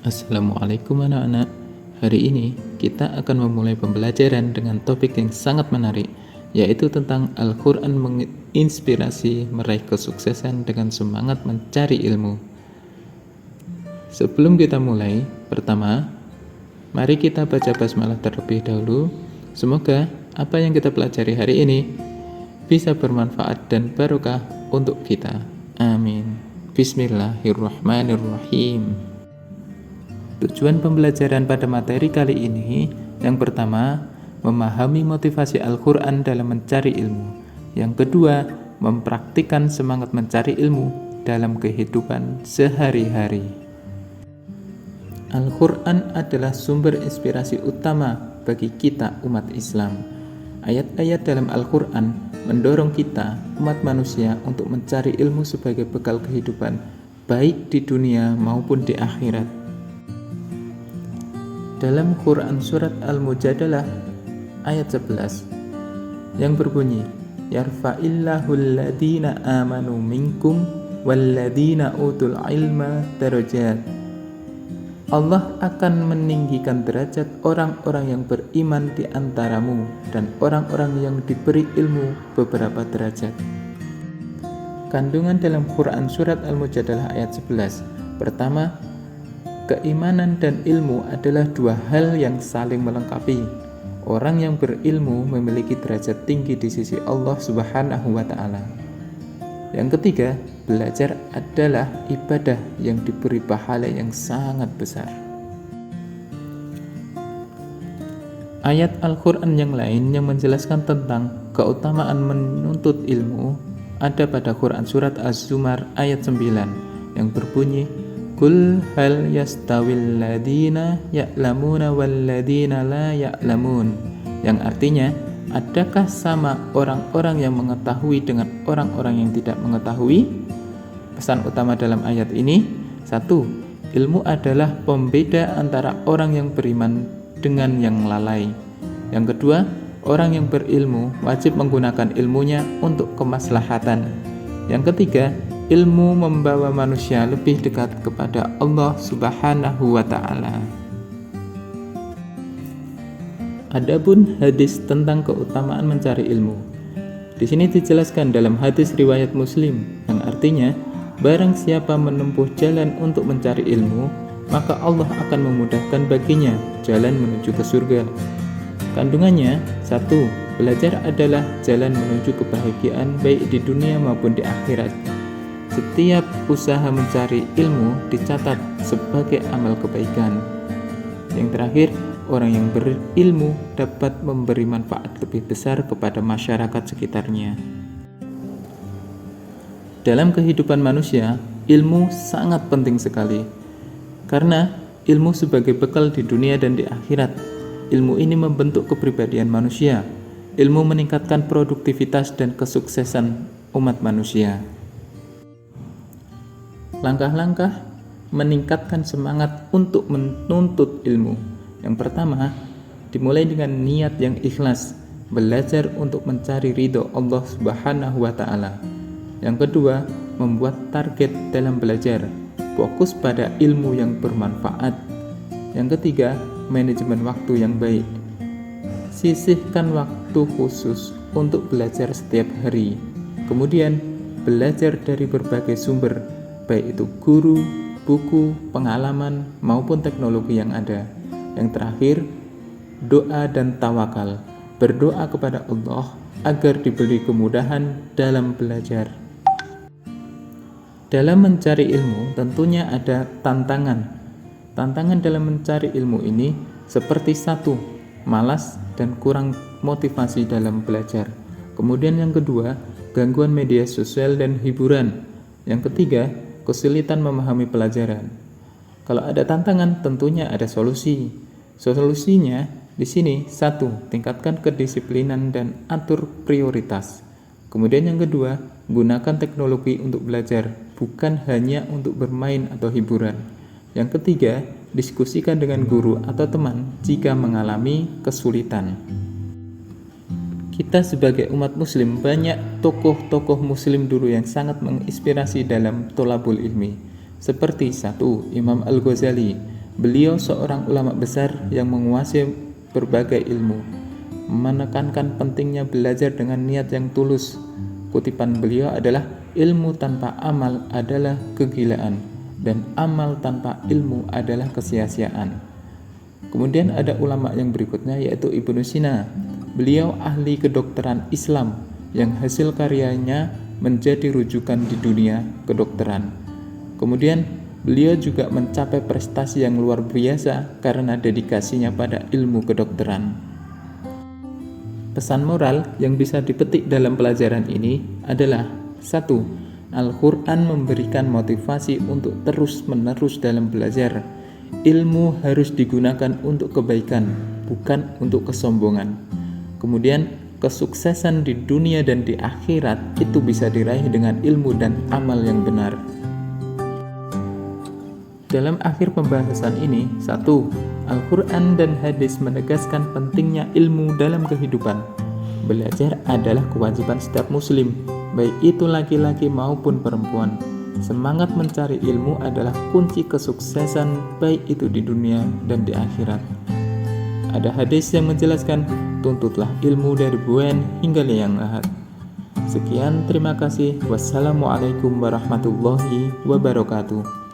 Assalamualaikum anak-anak. Hari ini kita akan memulai pembelajaran dengan topik yang sangat menarik, yaitu tentang Al-Quran menginspirasi meraih kesuksesan dengan semangat mencari ilmu. Sebelum kita mulai, pertama, mari kita baca basmalah terlebih dahulu. Semoga apa yang kita pelajari hari ini bisa bermanfaat dan barokah untuk kita. Amin. Bismillahirrahmanirrahim. Tujuan pembelajaran pada materi kali ini, yang pertama, memahami motivasi Al-Quran dalam mencari ilmu. Yang kedua, mempraktikkan semangat mencari ilmu dalam kehidupan sehari-hari. Al-Quran adalah sumber inspirasi utama bagi kita umat Islam. Ayat-ayat dalam Al-Quran mendorong kita, umat manusia, untuk mencari ilmu sebagai bekal kehidupan, baik di dunia maupun di akhirat. Dalam Quran Surat Al-Mujadalah ayat 11 yang berbunyi, Yarfa'illahul ladhina amanu minkum walladhina utul ilma darajat. Allah akan meninggikan derajat orang-orang yang beriman di antaramu dan orang-orang yang diberi ilmu beberapa derajat. Kandungan dalam Quran Surat Al-Mujadalah ayat 11. Pertama, keimanan dan ilmu adalah dua hal yang saling melengkapi. Orang yang berilmu memiliki derajat tinggi di sisi Allah Subhanahu wa Ta'ala. Yang ketiga, belajar adalah ibadah yang diberi pahala yang sangat besar. Ayat Al-Quran yang lain yang menjelaskan tentang keutamaan menuntut ilmu ada pada Quran Surat Az-Zumar ayat 9 yang berbunyi, Kul hal yastawil ladina ya'lamuna wal ladina la ya'lamun, yang artinya, adakah sama orang-orang yang mengetahui dengan orang-orang yang tidak mengetahui? Pesan utama dalam ayat ini, 1. Ilmu adalah pembeda antara orang yang beriman dengan yang lalai. Yang kedua, orang yang berilmu wajib menggunakan ilmunya untuk kemaslahatan. Yang ketiga, ilmu membawa manusia lebih dekat kepada Allah Subhanahu wa Ta'ala. Adapun hadis tentang keutamaan mencari ilmu, di sini dijelaskan dalam hadis riwayat Muslim yang artinya, barang siapa menempuh jalan untuk mencari ilmu, maka Allah akan memudahkan baginya jalan menuju ke surga. Kandungannya, 1. Belajar adalah jalan menuju kebahagiaan baik di dunia maupun di akhirat. Setiap usaha mencari ilmu dicatat sebagai amal kebaikan. Yang terakhir, orang yang berilmu dapat memberi manfaat lebih besar kepada masyarakat sekitarnya. Dalam kehidupan manusia, ilmu sangat penting sekali. Karena ilmu sebagai bekal di dunia dan di akhirat. Ilmu ini membentuk kepribadian manusia. Ilmu meningkatkan produktivitas dan kesuksesan umat manusia. Langkah-langkah meningkatkan semangat untuk menuntut ilmu. Yang pertama, dimulai dengan niat yang ikhlas, belajar untuk mencari ridho Allah Subhanahu wa Ta'ala. Yang kedua, membuat target dalam belajar, fokus pada ilmu yang bermanfaat. Yang ketiga, manajemen waktu yang baik. Sisihkan waktu khusus untuk belajar setiap hari. Kemudian, belajar dari berbagai sumber, baik itu guru, buku, pengalaman, maupun teknologi yang ada. Yang terakhir, doa dan tawakal. Berdoa kepada Allah agar diberi kemudahan dalam belajar. Dalam mencari ilmu tentunya ada tantangan. Tantangan dalam mencari ilmu ini seperti 1. Malas dan kurang motivasi dalam belajar. Kemudian yang kedua, gangguan media sosial dan hiburan. Yang ketiga, kesulitan memahami pelajaran. Kalau ada tantangan, tentunya ada solusi. Solusinya di sini 1. Tingkatkan kedisiplinan dan atur prioritas. Kemudian yang kedua, gunakan teknologi untuk belajar, bukan hanya untuk bermain atau hiburan. Yang ketiga, diskusikan dengan guru atau teman jika mengalami kesulitan. Kita sebagai umat muslim banyak tokoh-tokoh muslim dulu yang sangat menginspirasi dalam tholabul ilmi. Seperti 1. Imam Al-Ghazali. Beliau seorang ulama besar yang menguasai berbagai ilmu, menekankan pentingnya belajar dengan niat yang tulus. Kutipan beliau adalah, ilmu tanpa amal adalah kegilaan, dan amal tanpa ilmu adalah kesia-siaan. Kemudian ada ulama yang berikutnya, yaitu Ibnu Sina. Beliau ahli kedokteran Islam yang hasil karyanya menjadi rujukan di dunia kedokteran. Kemudian beliau juga mencapai prestasi yang luar biasa karena dedikasinya pada ilmu kedokteran. Pesan moral yang bisa dipetik dalam pelajaran ini adalah: 1. Al-Quran memberikan motivasi untuk terus-menerus dalam belajar. Ilmu harus digunakan untuk kebaikan, bukan untuk kesombongan. Kemudian, kesuksesan di dunia dan di akhirat itu bisa diraih dengan ilmu dan amal yang benar. Dalam akhir pembahasan ini, 1. Al-Quran dan hadis menegaskan pentingnya ilmu dalam kehidupan. Belajar adalah kewajiban setiap muslim, baik itu laki-laki maupun perempuan. Semangat mencari ilmu adalah kunci kesuksesan, baik itu di dunia dan di akhirat. Ada hadis yang menjelaskan, tuntutlah ilmu dari bulan hingga liang lahat. Sekian, terima kasih. Wassalamualaikum warahmatullahi wabarakatuh.